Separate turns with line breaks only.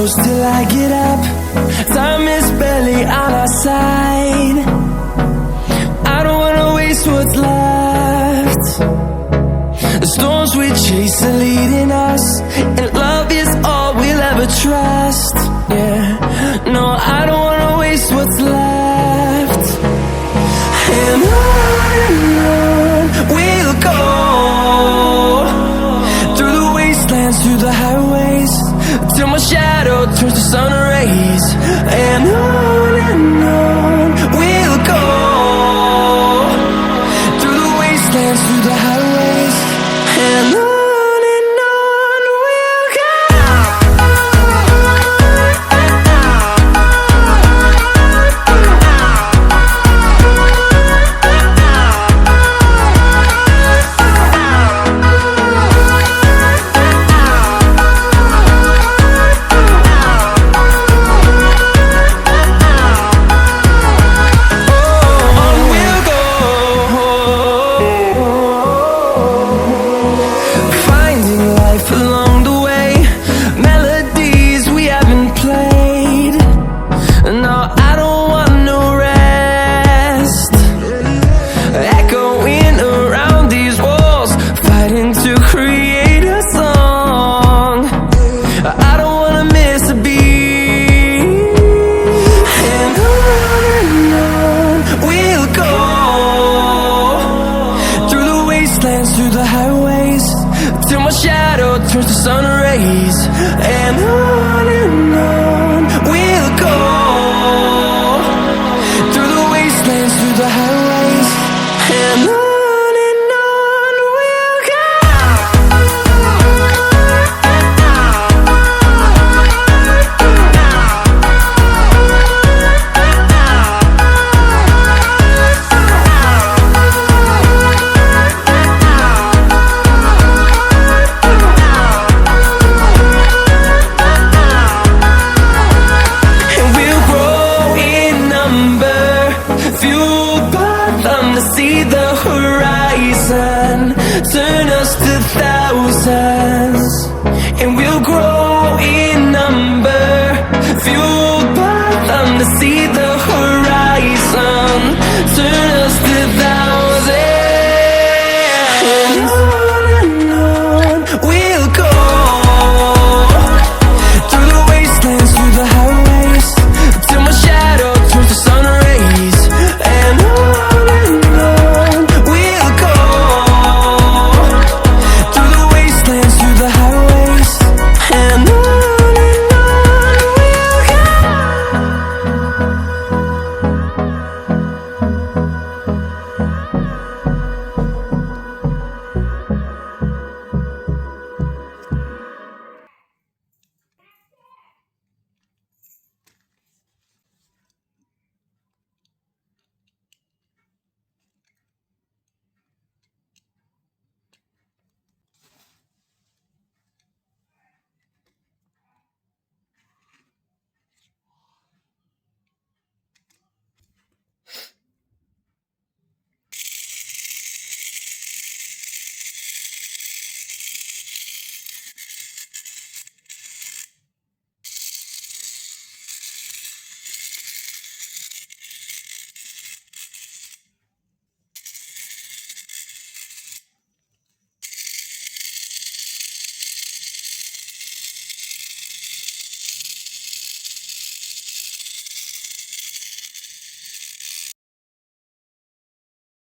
close till I get up. Time is barely on our side. I don't wanna waste what's left. The storms we chase are leading us, and love is all we'll ever trust. Yeah, no, I don't wanna waste what's left. And on we'll go, through the wastelands, through the highways, till my shadow turns to sun rays. And on we'll go, through the wastelands, through the highways, and on we'll go. Through the highways, till my shadow turns to sun rays. And on we'll go, through the wastelands, through the highways, and on we'll go. See the horizon, turn us to thousands, and we'll grow in number, fueled by them to see